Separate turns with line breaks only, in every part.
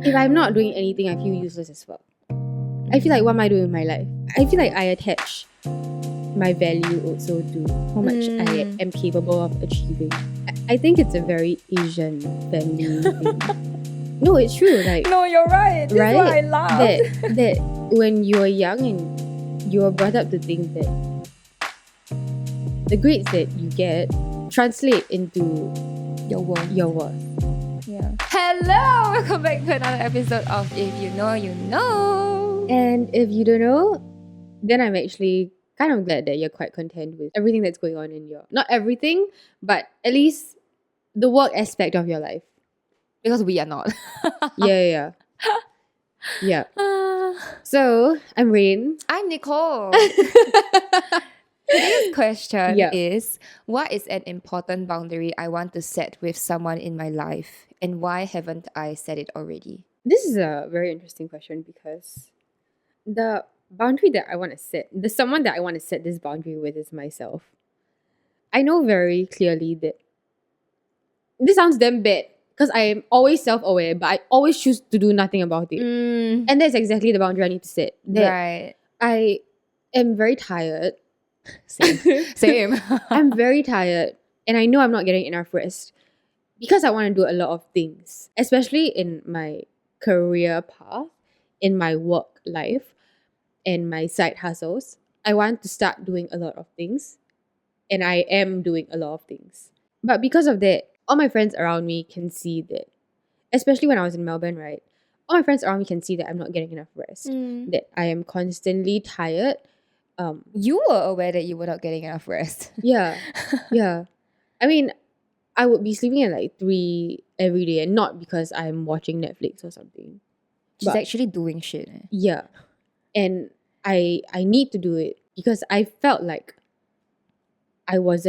If I'm not doing anything, I feel useless as well. I feel like, what am I doing with my life? I feel like I attach my value also to how much I am capable of achieving. I think it's a very Asian family thing. No, it's true. Like,
No, you're right. This
right?
is what I love.
That when you are young and you are brought up to think that the grades that you get translate into
Your worth.
your worth.
Yeah. Hello! Welcome back to another episode of If You Know, You Know.
And if you don't know, then I'm actually kind of glad that you're quite content with everything that's going on in your... Not everything, but at least the work aspect of your life.
Because we are not.
Yeah. So, I'm Raine.
I'm Nicole. Today's question is, what is an important boundary I want to set with someone in my life, and why haven't I set it already?
This is a very interesting question because the boundary that I want to set, the someone that I want to set this boundary with is myself. I know very clearly that this sounds damn bad because I am always self-aware, but I always choose to do nothing about it. And that's exactly the boundary I need to set.
Right.
I am very tired.
Same.
I'm very tired and I know I'm not getting enough rest because I want to do a lot of things, especially in my career path, in my work life, and my side hustles. I want to start doing a lot of things, and I am doing a lot of things. But because of that, all my friends around me can see that, especially when I was in Melbourne, right? All my friends around me can see that I'm not getting enough rest, that I am constantly tired.
You were aware that you were not getting enough rest.
Yeah. I mean, I would be sleeping at like 3 every day, and not because I'm watching Netflix or something.
She's actually doing shit.
Yeah. And I need to do it because I felt like I was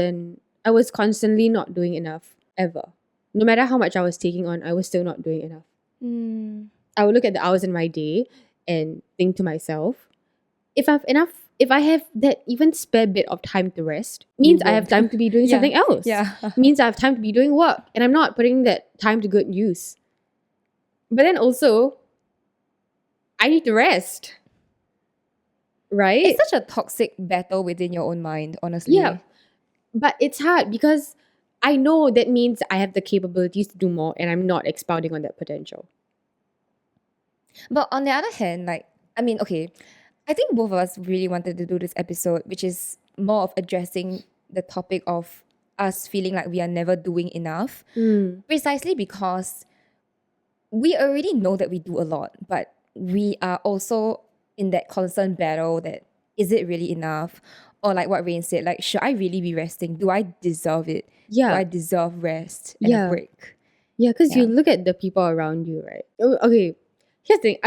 constantly not doing enough ever. No matter how much I was taking on, I was still not doing enough. I would look at the hours in my day and think to myself, if I have that even spare bit of time to rest, means I have time to be doing something else.
Yeah.
Means I have time to be doing work, and I'm not putting that time to good use. But then also, I need to rest. Right?
It's such a toxic battle within your own mind, honestly.
Yeah. But it's hard because I know that means I have the capabilities to do more and I'm not expounding on that potential.
But on the other hand, I think both of us really wanted to do this episode, which is more of addressing the topic of us feeling like we are never doing enough. Precisely because we already know that we do a lot, but we are also in that constant battle that, is it really enough? Or like what Rain said, like, should I really be resting? Do I deserve it?
Yeah.
Do I deserve rest and a break?
Yeah, because you look at the people around you, right? Okay, here's the thing.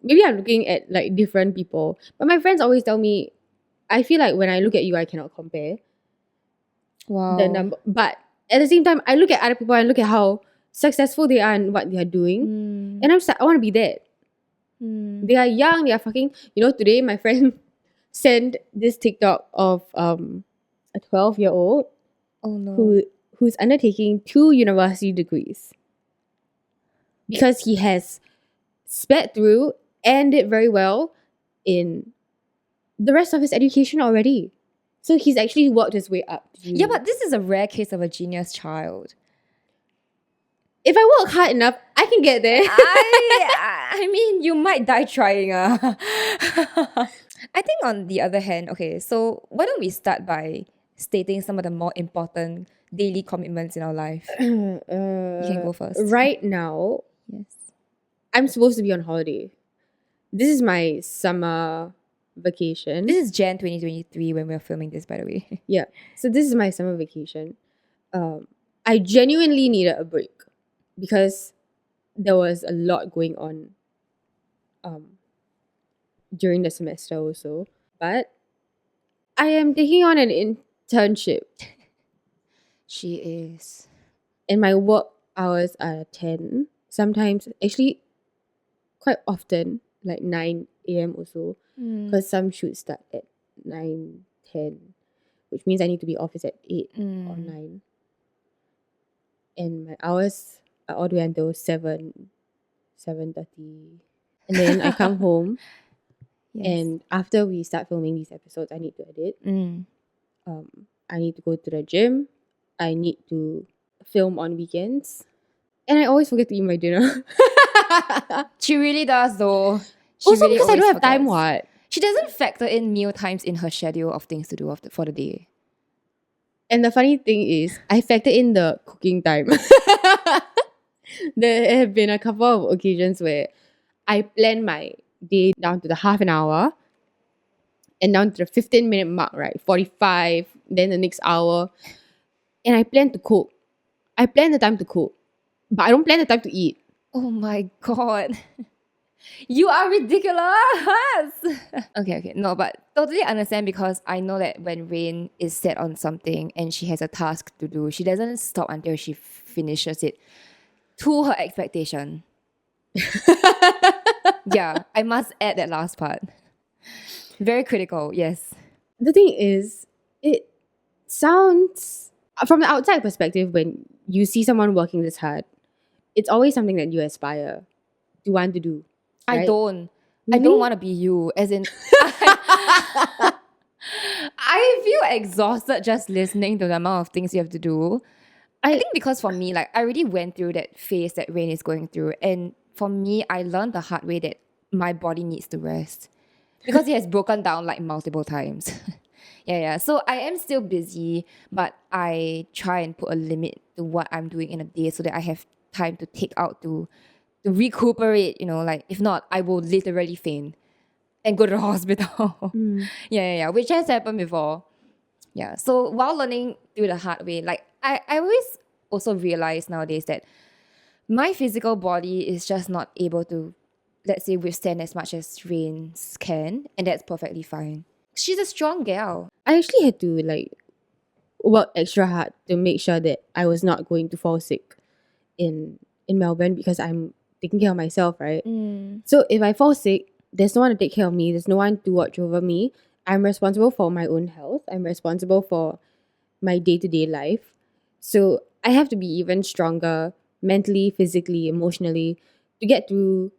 Maybe I'm looking at like different people, but my friends always tell me, I feel like when I look at you, I cannot compare.
Wow.
The number, but at the same time, I look at other people and look at how successful they are and what they are doing, and I'm just like, I want to be that. They are young, they are fucking, today my friend sent this TikTok of a 12-year-old who's undertaking 2 university degrees because he has sped through and did very well in the rest of his education already. So he's actually worked his way up.
Yeah, but this is a rare case of a genius child.
If I work hard enough, I can get there.
I mean, you might die trying. I think on the other hand, okay, so why don't we start by stating some of the more important daily commitments in our life? You can go first.
Right now,
yes,
I'm supposed to be on holiday. This is my summer vacation.
This is Jan 2023 when we're filming this, by the way.
Yeah. So this is my summer vacation. I genuinely needed a break because there was a lot going on during the semester also. But I am taking on an internship.
She is.
And my work hours are 10. Sometimes, actually, quite often, like 9 a.m. also. Because some shoots start at 9, 10. Which means I need to be office at 8 or 9. And my hours are all the way until 7 7:30. And then I come home.
Yes.
And after we start filming these episodes, I need to edit. I need to go to the gym. I need to film on weekends. And I always forget to eat my dinner.
She really does though. She
Also
really
because I
always
don't have time,
forgets.
what?
She doesn't factor in meal times in her schedule of things to do for the day.
And the funny thing is, I factor in the cooking time. There have been a couple of occasions where I plan my day down to the half an hour and down to the 15-minute mark, right? 45, then the next hour. And I plan to cook. I plan the time to cook, but I don't plan the time to eat.
Oh my god. You are ridiculous. Okay. No, but totally understand, because I know that when Raine is set on something and she has a task to do, she doesn't stop until she finishes it to her expectation. Yeah, I must add that last part. Very critical, yes.
The thing is, it sounds, from the outside perspective, when you see someone working this hard, it's always something that you aspire to want to do.
I
right?
don't. I
Really?
don't want to be you. As in, I feel exhausted just listening to the amount of things you have to do. I think because for me, like, I already went through that phase that Raine is going through. And for me, I learned the hard way that my body needs to rest, because it has broken down like multiple times. Yeah. So I am still busy, but I try and put a limit to what I'm doing in a day so that I have time to take out to recuperate, like, if not, I will literally faint and go to the hospital. Yeah, which has happened before. Yeah, so while learning through the hard way, like, I always also realize nowadays that my physical body is just not able to, let's say, withstand as much as Raine's can, and that's perfectly fine. She's a strong gal.
I actually had to work extra hard to make sure that I was not going to fall sick in Melbourne, because I'm taking care of myself, right? So if I fall sick, there's no one to take care of me. There's no one to watch over me. I'm responsible for my own health. I'm responsible for my day-to-day life. So I have to be even stronger mentally, physically, emotionally to get through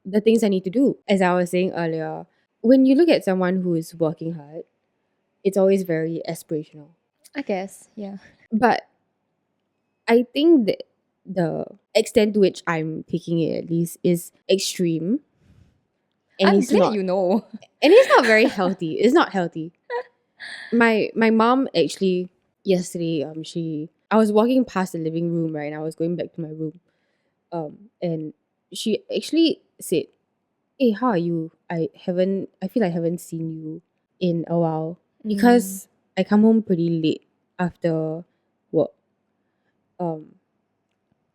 the things I need to do. As I was saying earlier, when you look at someone who is working hard, it's always very aspirational.
I guess, yeah.
But I think that the extent to which I'm taking it, at least, is extreme. And
I'm
it's
glad
not,
you know.
and it's not very healthy. It's not healthy. My mom actually yesterday, I was walking past the living room, right, and I was going back to my room. And she actually said, "Hey, how are you? I feel I haven't seen you in a while." Because I come home pretty late after work.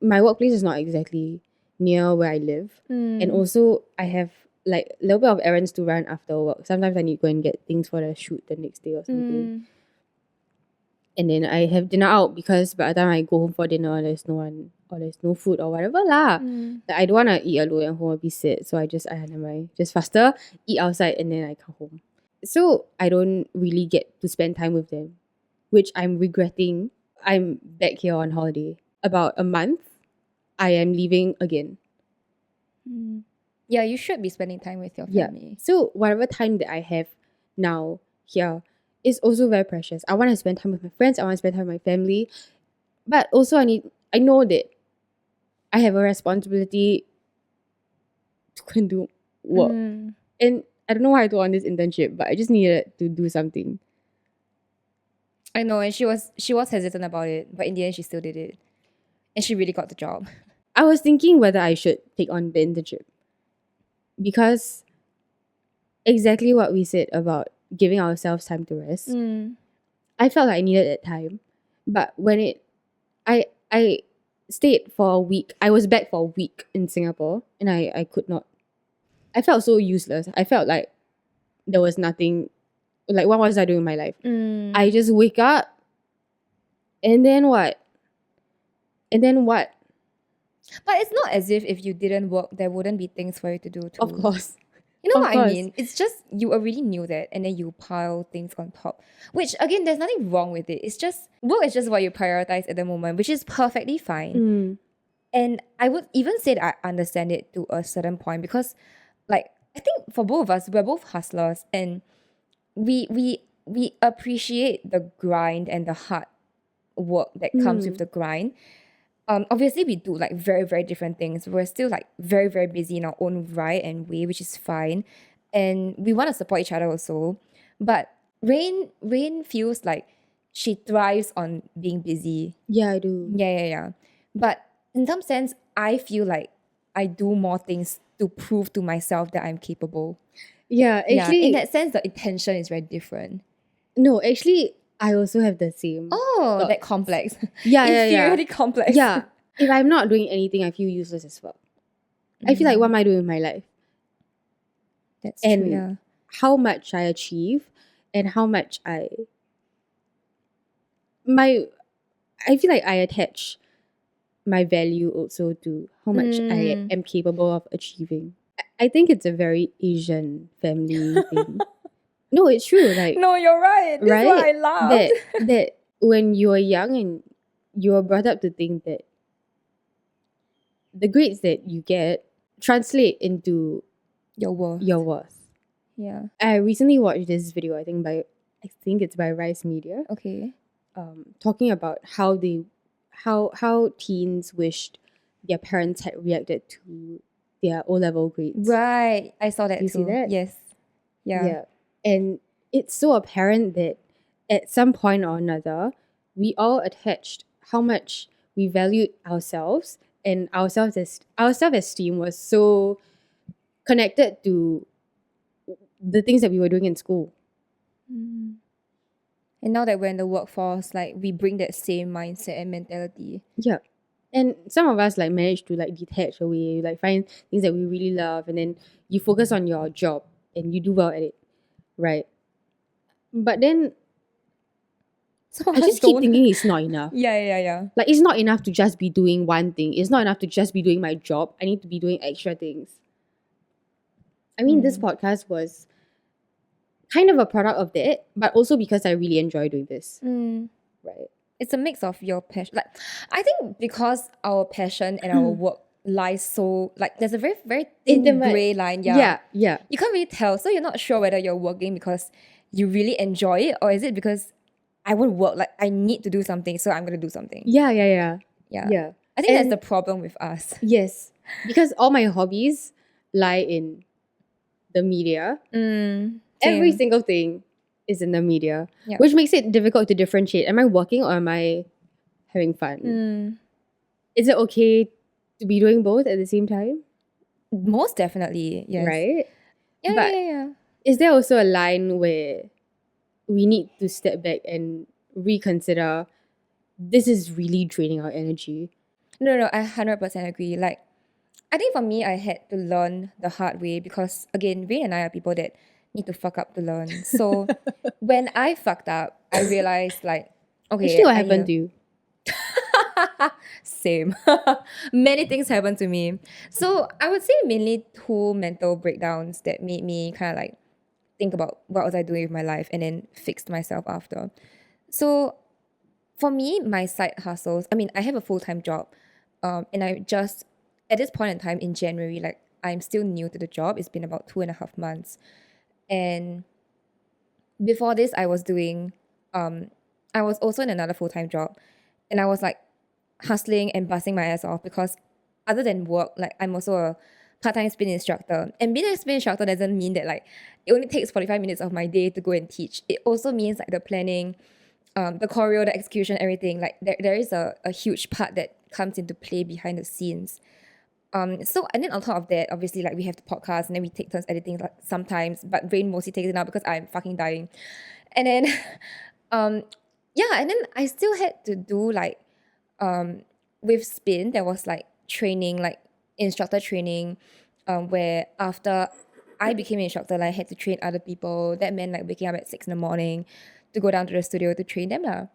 My workplace is not exactly near where I live. And also I have like a little bit of errands to run after work. Sometimes I need to go and get things for the shoot the next day or something. And then I have dinner out, because by the time I go home for dinner, there's no one, or there's no food or whatever lah. Like, I don't want to eat alone at home, I'll be sad. So I never mind, just faster eat outside and then I come home. So I don't really get to spend time with them, which I'm regretting. I'm back here on holiday. About a month, I am leaving again.
Yeah, you should be spending time with your family.
So whatever time that I have now here is also very precious. I want to spend time with my friends. I want to spend time with my family. But also I know that I have a responsibility to go and do work. And I don't know why I took on this internship, but I just needed to do something.
I know, and she was hesitant about it, but in the end she still did it. And she really got the job.
I was thinking whether I should take on the internship, because exactly what we said about giving ourselves time to rest. I felt like I needed that time. But when I stayed for a week, I was back for a week in Singapore, and I could not. I felt so useless. I felt like there was nothing, like, what was I doing in my life? I just wake up, and then what? And then what?
But it's not as if you didn't work, there wouldn't be things for you to do too.
Of course.
You know
Of
what
course.
I mean? It's just you already knew that, and then you pile things on top. Which, again, there's nothing wrong with it. It's just, work is just what you prioritize at the moment, which is perfectly fine. And I would even say that I understand it to a certain point because, like, I think for both of us, we're both hustlers, and we appreciate the grind and the hard work that comes with the grind. Obviously we do like very, very different things. We're still like very, very busy in our own right and way, which is fine. And we want to support each other also. But Rain feels like she thrives on being busy.
Yeah, I do.
Yeah. But in some sense, I feel like I do more things to prove to myself that I'm capable.
Yeah, actually,
in that sense, the intention is very different.
no, actually, I also have the same.
Oh, that complex.
Yeah.
Inferiority complex.
Yeah. If I'm not doing anything, I feel useless as well. I feel like, what am I doing with my life?
That's
And
true, yeah.
how much I achieve and how much I feel like I attach my value also to how much I am capable of achieving. I think it's a very Asian family thing. No, it's true. Like,
No, you're right. That's
right?
why I laughed.
That when you're young and you're brought up to think that the grades that you get translate into
Your worth.
your worth.
Yeah.
I recently watched this video, I think it's by Rice Media,
Okay.
talking about how teens wished their parents had reacted to their O-level grades.
Right. I saw that
Do you
too.
see that?
Yes. Yeah.
And it's so apparent that at some point or another, we all attached how much we valued ourselves, and our self-esteem was so connected to the things that we were doing in school.
And now that we're in the workforce, like we bring that same mindset and mentality.
Yeah. And some of us like manage to like detach away, like find things that we really love, and then you focus on your job and you do well at it. Right. But then I just keep thinking it's not enough.
Yeah.
Like, it's not enough to just be doing one thing. It's not enough to just be doing my job. I need to be doing extra things. I mean, this podcast was kind of a product of that, but also because I really enjoy doing this. Right.
It's a mix of your passion. Like, I think because our passion and our work lies so, like, there's a very, very thin
Intimate.
gray line. Yeah.
Yeah.
You can't really tell. So you're not sure whether you're working because you really enjoy it, or is it because I want to work, like I need to do something, so I'm going to do something.
Yeah.
I think that's the problem with us.
Yes. Because all my hobbies lie in the media. Every
Same.
single thing is in the media,
Yep.
which makes it difficult to differentiate. Am I working or am I having fun? Is it okay to be doing both at the same time?
Most definitely, yes.
Right?
Yeah,
But
yeah.
is there also a line where we need to step back and reconsider, this is really draining our energy?
No, I 100% agree. Like, I think for me, I had to learn the hard way because, again, Rain and I are people that need to fuck up to learn. So when I fucked up, I realized, like, okay.
Actually, what happened to you?
Same. Many things happened to me. So I would say mainly 2 mental breakdowns that made me kind of like think about what was I doing with my life and then fixed myself after. So for me, my side hustles, I mean, I have a full-time job. And I just, at this point in time in January, like I'm still new to the job. It's been about 2.5 months. And before this, I was also in another full-time job. And I was like hustling and busting my ass off because other than work, like I'm also a part-time spin instructor. And being a spin instructor doesn't mean that like it only takes 45 minutes of my day to go and teach. It also means like the planning, the choreo, the execution, everything. Like there is a huge part that comes into play behind the scenes. So and then on top of that, obviously like we have the podcast and then we take turns editing like sometimes, but Rain mostly takes it now because I'm fucking dying. And then and then I still had to do like with spin there was like training, like instructor training, where after I became an instructor, like, I had to train other people. That meant like waking up at 6 a.m. to go down to the studio to train them lah.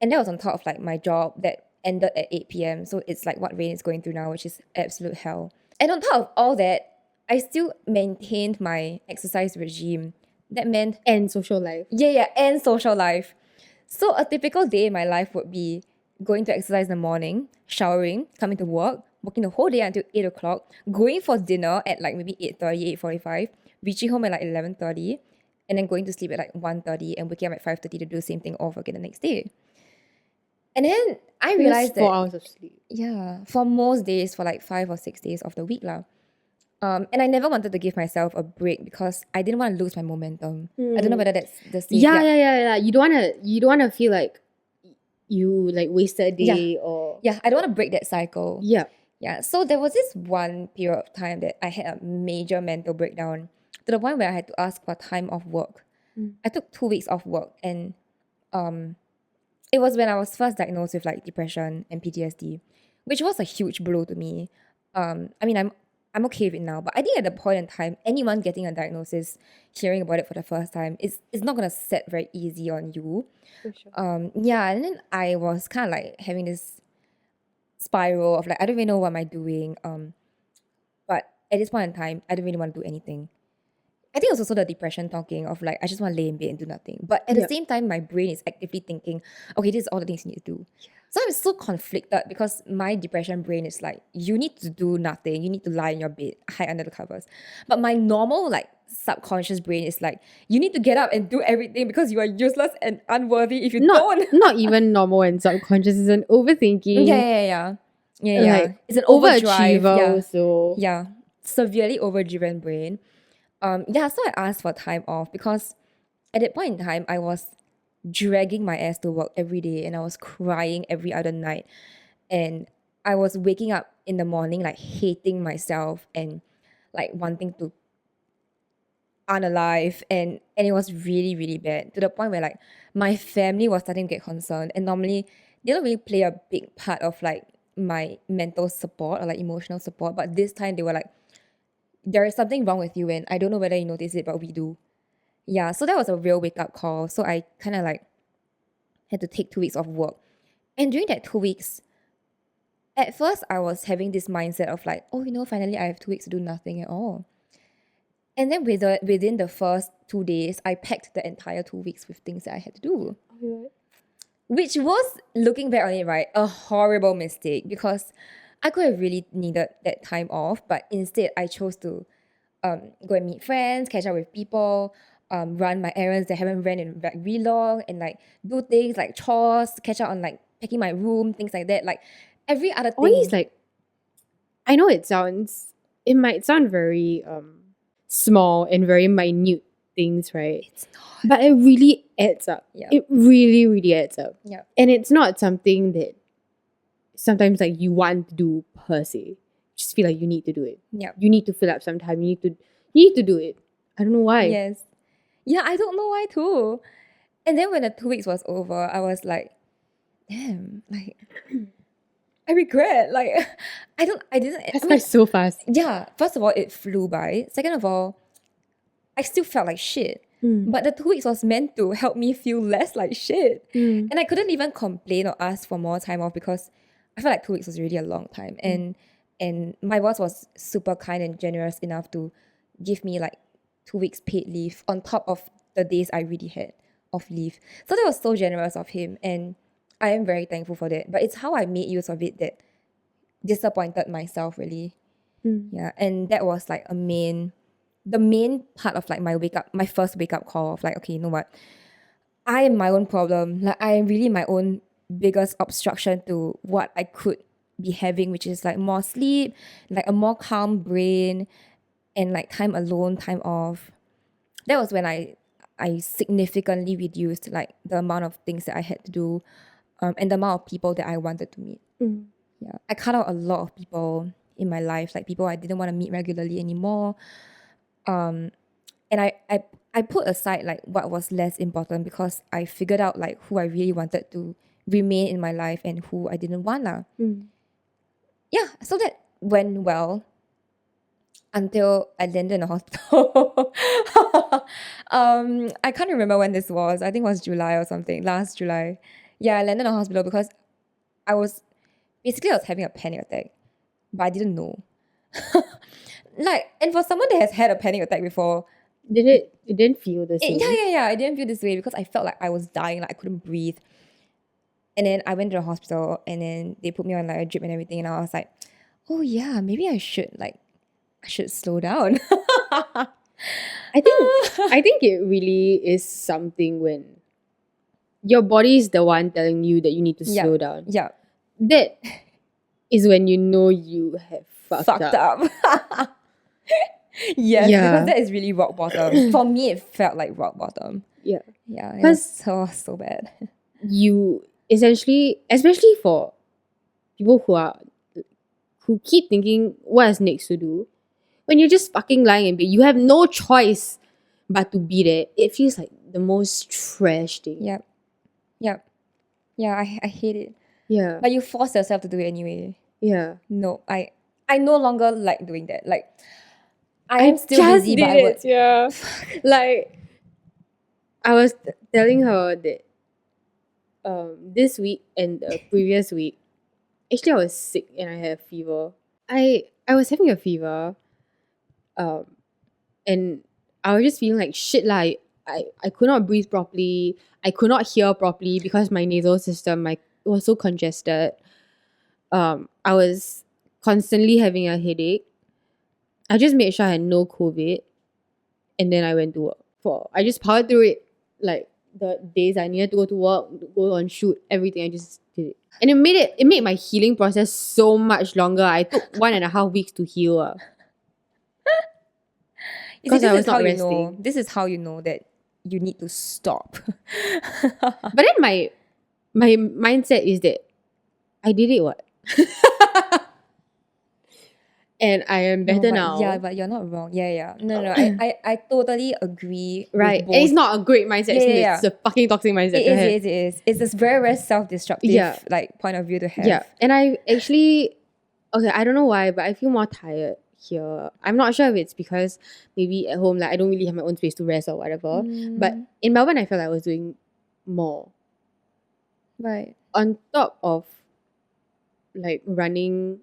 And that was on top of like my job that ended at 8 p.m. So it's like what Rain is going through now, which is absolute hell. And on top of all that, I still maintained my exercise regime. That meant
And social life.
and social life. So a typical day in my life would be going to exercise in the morning, showering, coming to work, working the whole day until 8 o'clock, going for dinner at like maybe 8:30, 8:45, reaching home at like 11:30, and then going to sleep at like 1:30 and waking up at 5:30 to do the same thing over again the next day. And then I
That's
realized
4 hours of sleep.
yeah, for most days, for like 5 or 6 days of the week lah. And I never wanted to give myself a break because I didn't want to lose my momentum. I don't know whether that's the same.
Yeah. You don't wanna feel like you like wasted a day or
Yeah, I don't want to break that cycle.
yeah.
Yeah, so there was this one period of time that I had a major mental breakdown to the point where I had to ask for time off work. I took 2 weeks off work, and it was when I was first diagnosed with like depression and PTSD, which was a huge blow to me. I mean, I'm okay with it now, but I think at the point in time, anyone getting a diagnosis, hearing about it for the first time, it's not gonna set very easy on you.
For sure.
Yeah, and then I was kind of like having this spiral of like, I don't even know what am I doing. But at this point in time, I don't really want to do anything. I think it's also the depression talking of like, I just want to lay in bed and do nothing. But at the same time, my brain is actively thinking, okay, this is all the things you need to do. So I'm so conflicted because my depression brain is like, you need to do nothing. You need to lie in your bed, hide under the covers. But my normal like subconscious brain is like, you need to get up and do everything because you are useless and unworthy if you don't.
Not even normal and subconscious, it's an overthinking.
Yeah.
Like,
It's an overdrive.
overachiever also.
Yeah. Severely overdriven brain. So I asked for time off because at that point in time, I was dragging my ass to work every day and I was crying every other night. And I was waking up in the morning, like hating myself and like wanting to unalive. And it was really, really bad to the point where like my family was starting to get concerned. And normally they don't really play a big part of like my mental support or like emotional support. But this time they were like, there is something wrong with you, and I don't know whether you notice it, but we do. Yeah, so that was a real wake up call. So I kind of like had to take 2 weeks off work. And during that 2 weeks, at first I was having this mindset of like, oh, finally I have 2 weeks to do nothing at all. And then within the first 2 days, I packed the entire 2 weeks with things that I had to do.
Okay.
Which was, looking back on it, right, a horrible mistake because I could have really needed that time off, but instead I chose to go and meet friends, catch up with people, run my errands that haven't ran in like really long, and like do things like chores, catch up on like packing my room, things like that. Like every other thing.
All these like, I know it might sound very small and very minute things, right?
It's not.
But it really adds up.
Yeah.
It really, really adds up.
Yeah.
And it's not something that sometimes like you want to do per se. You just feel like you need to do it.
Yeah.
You need to fill up some time. You need to do it. I don't know why.
Yes. Yeah, I don't know why too. And then when the 2 weeks was over, I was like, damn, like I regret. Like I didn't.
That's like so fast.
Yeah. First of all, it flew by. Second of all, I still felt like shit. But the 2 weeks was meant to help me feel less like shit. And I couldn't even complain or ask for more time off because I felt like 2 weeks was really a long time. And my boss was super kind and generous enough to give me like 2 weeks paid leave on top of the days I really had of leave. So that was so generous of him. And I am very thankful for that. But it's how I made use of it that disappointed myself really. Yeah. And that was like the main part of like my first wake up call of like, okay, you know what? I am my own problem. Like I am really my own biggest obstruction to what I could be having, which is like more sleep, like a more calm brain, and like time alone, time off. That was when I significantly reduced like the amount of things that I had to do, and the amount of people that I wanted to meet. Yeah, I cut out a lot of people in my life, like people I didn't want to meet regularly anymore. And I put aside like what was less important because I figured out like who I really wanted to remain in my life and who I didn't want lah. Yeah, so that went well until I landed in the hospital. I can't remember when this was. I think it was July or something, last July. Yeah, I landed in the hospital because I was having a panic attack, but I didn't know. Like, and for someone that has had a panic attack before,
it didn't feel the same.
Yeah. I didn't feel this way because I felt like I was dying, like I couldn't breathe. And then I went to the hospital, and then they put me on like a drip and everything, and I was like, oh yeah, maybe I should slow down.
I think it really is something when your body is the one telling you that you need to slow down.
Yeah.
That is when you know you have fucked up.
Yes,
Yeah.
because that is really rock bottom. For me, it felt like rock bottom.
Yeah.
Yeah, it was so bad.
You essentially, especially for people who keep thinking what is next to do, when you're just fucking lying in bed, you have no choice but to be there. It feels like the most trash thing.
Yep. Yeah, I hate it.
Yeah.
But you force yourself to do it anyway.
Yeah.
No, I no longer like doing that. Like, I am still busy, but I would.
Yeah. Like, I was telling her that this week and the previous week, actually I was sick and I had a fever. I was having a fever, and I was just feeling like shit. Like I could not breathe properly. I could not hear properly because my nasal system was so congested. I was constantly having a headache. I just made sure I had no COVID, and then I went to work. I just powered through it. Like the days I needed to go to work, go on shoot, everything, I just did it. And it made my healing process so much longer. I took 1.5 weeks to heal. Because I was not resting.
This is how you know that you need to stop.
But then my mindset is that I did it what? And I am better now.
Yeah, but you're not wrong. Yeah. No. I totally agree.
Right. And it's not a great mindset. It's a fucking toxic mindset.
It is. It's this very, very self-destructive like point of view to have.
Yeah. And I actually, okay, I don't know why, but I feel more tired here. I'm not sure if it's because maybe at home, like I don't really have my own space to rest or whatever. But in Melbourne, I felt like I was doing more.
Right.
On top of like running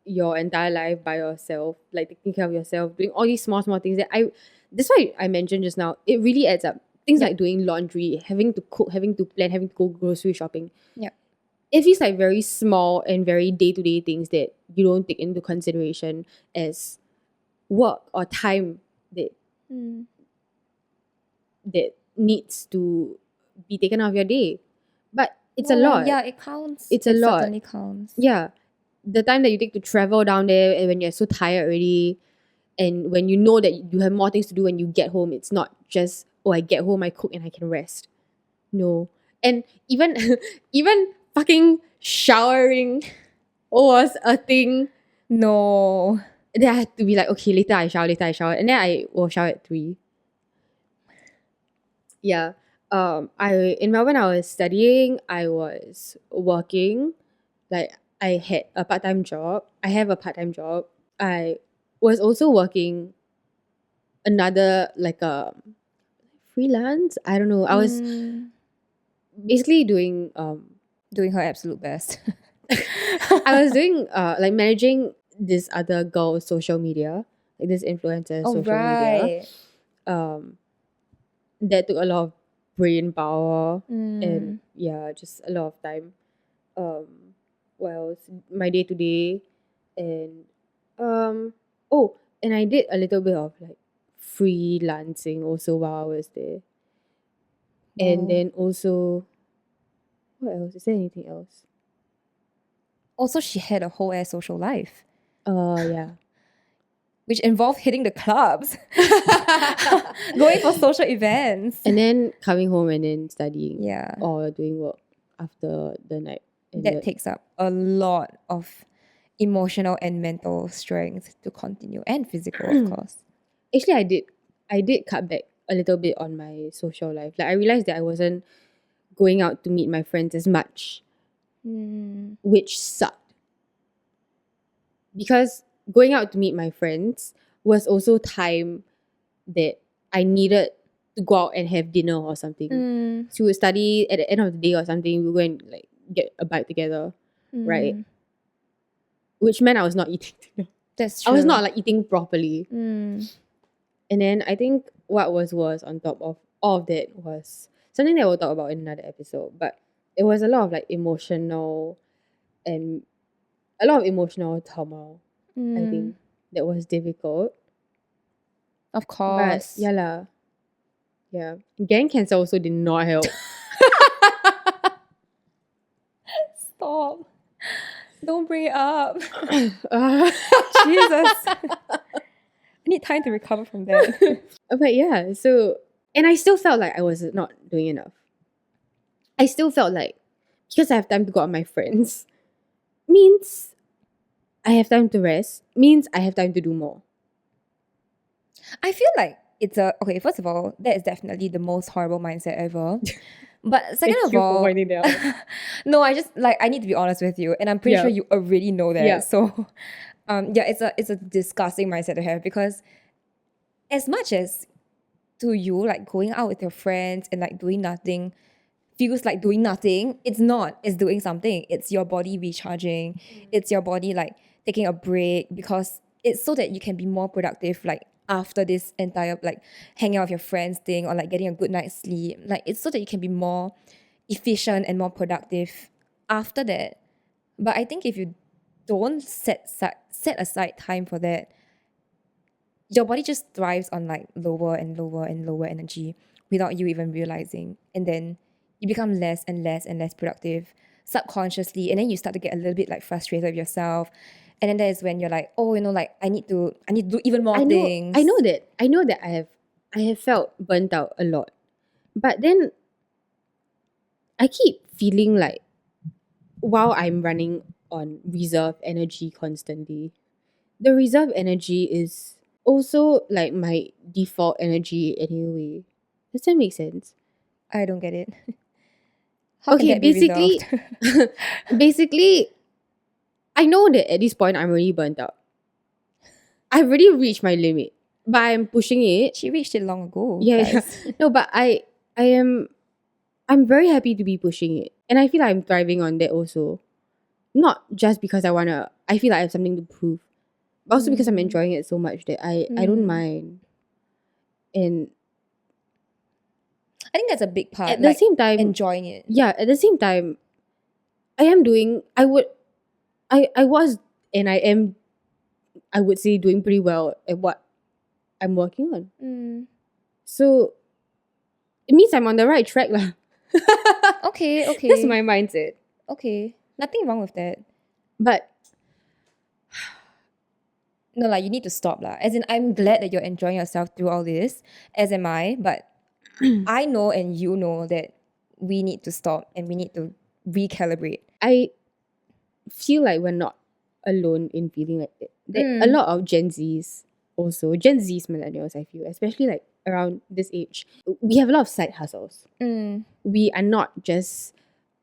your entire life by yourself, like taking care of yourself, doing all these small things that's why I mentioned just now, it really adds up. Things like doing laundry, having to cook, having to plan, having to go grocery shopping.
Yeah.
It feels like very small and very day-to-day things that you don't take into consideration as work or time that that needs to be taken out of your day. But it's a lot.
Yeah, it counts.
It
certainly counts.
Yeah. The time that you take to travel down there, and when you're so tired already, and when you know that you have more things to do when you get home, it's not just, oh, I get home, I cook and I can rest. No. And even fucking showering was a thing.
No.
Then I had to be like, okay, later I shower. And then I will shower at 3. Yeah. In Melbourne, I was studying, I was working, like I had a part-time job. I have a part-time job. I was also working another like a freelance. I don't know. I was basically doing
her absolute best.
I was doing like managing this other girl's social media, like this influencer social media. That took a lot of brain power and just a lot of time. What else? My day to day, and and I did a little bit of like freelancing also while I was there. And then also, what else? Is there anything else?
Also, she had a whole ass social life.
Yeah.
Which involved hitting the clubs, going for social events,
and then coming home and then studying.
Yeah.
Or doing work after the night. And
that takes up a lot of emotional and mental strength to continue, and physical, of course.
Actually, I did cut back a little bit on my social life. Like I realized that I wasn't going out to meet my friends as much, which sucked. Because going out to meet my friends was also time that I needed to go out and have dinner or something. So we would study at the end of the day or something. We go and like get a bite together, right? Which meant I was not eating dinner.
That's true.
I was not like eating properly. And then I think what was worse on top of all of that was something that we'll talk about in another episode. But it was a lot of like emotional and a lot of emotional turmoil. I think that was difficult.
Of
But
course.
yeah lah. Yeah. Gang cancer also did not help.
Stop. Don't bring it up.
Uh,
Jesus. I need time to recover from that.
but yeah, so and I still felt like I was not doing enough. I still felt like because I have time to go out with my friends means I have time to rest, means I have time to do more.
I feel like it's okay, first of all, that is definitely the most horrible mindset ever. But second
Thank
of
you for
all,
pointing that out.
no, I just like I need to be honest with you, and I'm pretty
Yeah.
sure you already know that.
Yeah.
So, yeah, it's a disgusting mindset to have, because as much as to you, like going out with your friends and like doing nothing feels like doing nothing, it's not. It's doing something. It's your body recharging. It's your body like taking a break, because it's so that you can be more productive like after this entire like hanging out with your friends thing, or like getting a good night's sleep. Like it's so that you can be more efficient and more productive after that. But I think if you don't set aside time for that, your body just thrives on like lower and lower and lower energy without you even realizing. And then you become less and less and less productive subconsciously. And then you start to get a little bit like frustrated with yourself. And then that is when you're like, oh, like I need to do even more things.
I know that I have felt burnt out a lot. But then I keep feeling like while I'm running on reserve energy constantly, the reserve energy is also like my default energy anyway. Does that make sense?
I don't get it. How can
Okay,
that be
basically
resolved?
basically I know that at this point I'm already burnt out. I've already reached my limit, but I'm pushing it.
She reached it long ago.
Yeah.
guys.
No, but I'm very happy to be pushing it. And I feel like I'm thriving on that also. Not just because I feel like I have something to prove. But also because I'm enjoying it so much that I don't mind. And
I think that's a big part.
at the same time,
enjoying it.
yeah, at the same time, I was and I am, I would say, doing pretty well at what I'm working on. So it means I'm on the right track lah.
Okay.
That's my mindset.
Okay. Nothing wrong with that.
But
no, like you need to stop lah. As in, I'm glad that you're enjoying yourself through all this, as am I. But I know and you know that we need to stop and we need to recalibrate.
I feel like we're not alone in feeling like that. A lot of Gen Zs, millennials, I feel, especially like around this age, we have a lot of side hustles. We are not just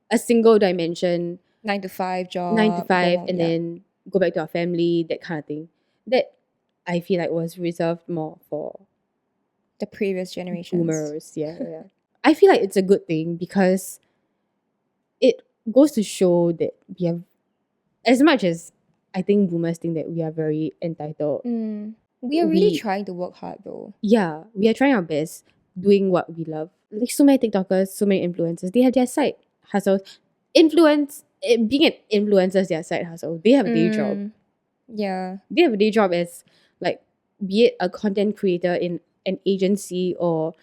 a single dimension
9 to 5 job.
9 to 5 and
yeah.
then go back to our family, that kind of thing. That I feel like was reserved more for
the previous generations.
boomers. Yeah. I feel like it's a good thing because it goes to show that we have, as much as I think boomers think that we are very entitled.
We are really trying to work hard though.
Yeah, we are trying our best, doing what we love. Like so many TikTokers, so many influencers, they have their side hustles. Being an influencer is their side hustle. They have a day job.
Yeah.
They have a day job as like, be it a content creator in an agency or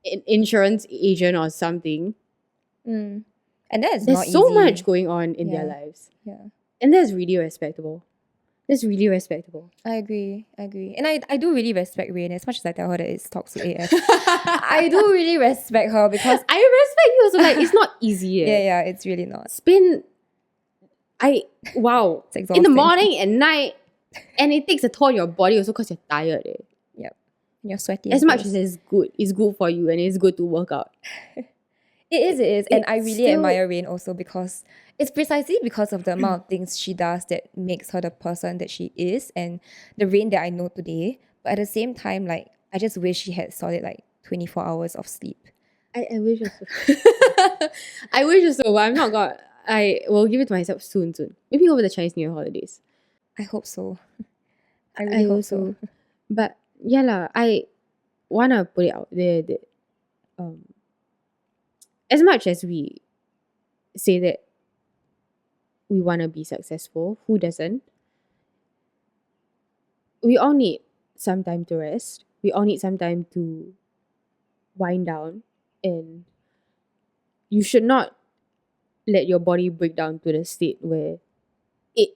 an insurance agent or something.
And that's
There's
not
so
easy.
much going on in their lives.
Yeah.
And that's really respectable. That's really respectable.
I agree. And I do really respect Raine, as much as I tell her that it's toxic AF. I do really respect her because
I respect you also. Like, it's not easy.
yeah, it's really not.
It's been, wow.
It's
In
exhausting.
the morning and night. And it takes a toll on your body also because you're tired.
Yep. You're sweaty.
As much as it's good for you and it's good to work out.
It is. And I
It's
really
still-
admire Raine also because it's precisely because of the amount of things she does that makes her the person that she is and the Raine that I know today. But at the same time, like, I just wish she had solid like 24 hours of sleep.
I wish also. I wish also, but I'm not gonna. I will give it to myself soon. Maybe over the Chinese New Year holidays.
I hope so. I really hope so.
But yeah lah, I wanna put it out there that as much as we say that we want to be successful, who doesn't? We all need some time to rest. We all need some time to wind down, and you should not let your body break down to the state where it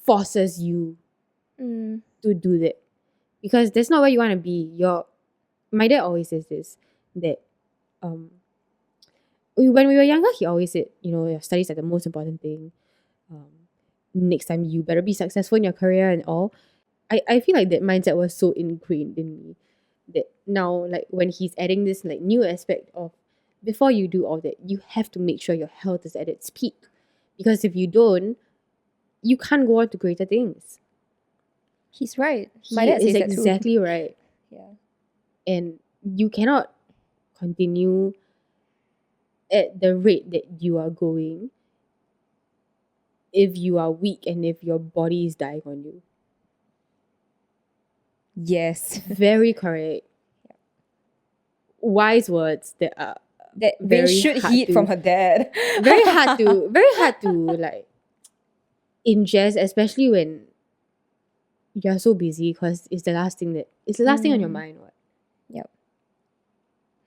forces you to do that, because that's not where you want to be. My dad always says this, that when we were younger, he always said, your studies are the most important thing. Next time you better be successful in your career and all. I feel like that mindset was so ingrained in me that now, like, when he's adding this like new aspect of, before you do all that, you have to make sure your health is at its peak, because if you don't, you can't go on to greater things.
He's right.
My dad is exactly right.
Yeah.
And you cannot continue at the rate that you are going if you are weak and if your body is dying on you.
Yes.
Very correct.
Yeah.
Wise words that are
that Raine should heed from her dad.
very hard to like ingest, especially when you're so busy, because it's the last thing on your mind. What?
Yep.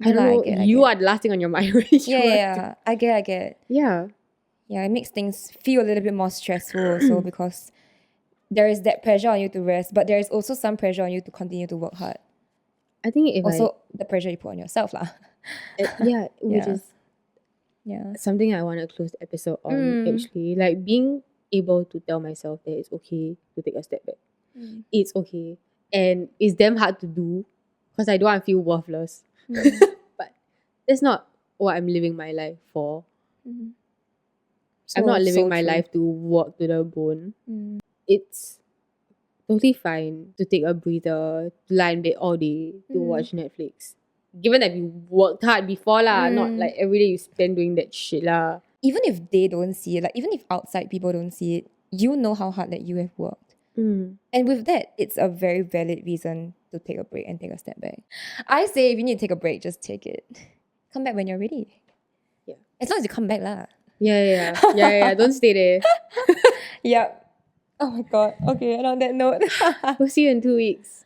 I don't know. You are the last thing on your mind.
Yeah. I get.
Yeah.
Yeah, it makes things feel a little bit more stressful also, because there is that pressure on you to rest, but there is also some pressure on you to continue to work hard.
I think
the pressure you put on yourself lah.
Which is something I want to close the episode on, actually. Like, being able to tell myself that it's okay to take a step back. It's okay. And it's damn hard to do, because I don't want to feel worthless. But that's not what I'm living my life for. I'm not living my life to work to the bone. It's totally fine to take a breather, to lie in bed all day, to watch Netflix. Given that you worked hard before lah, not like every day you spend doing that shit lah.
Even if they don't see it, like even if outside people don't see it, you know how hard that you have worked. And with that, it's a very valid reason to take a break and take a step back. I say if you need to take a break, just take it. Come back when you're ready.
Yeah.
As long as you come back lah.
Yeah. Don't stay there.
Yep. Oh my god. Okay, and on that note,
we'll see you in 2 weeks.